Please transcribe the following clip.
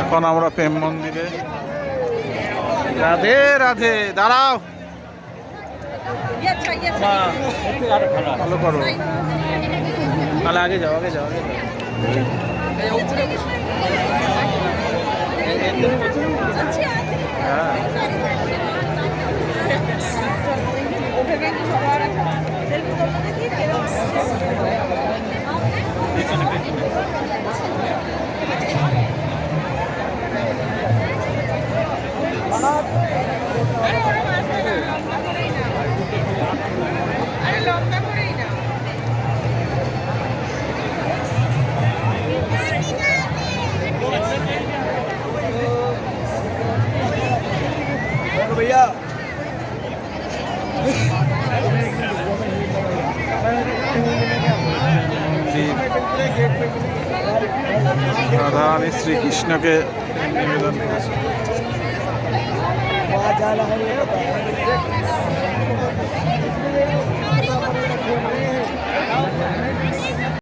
এখন আমরা প্রেম মন্দিরে। রাধে রাধে, দাঁড়াও ভালো করো, তাহলে আগে যাও, আগে যাও, আগে যাও। হ্যাঁ भैया রাধা রানী শ্রীকৃষ্ণকে নিবেদন করেছে।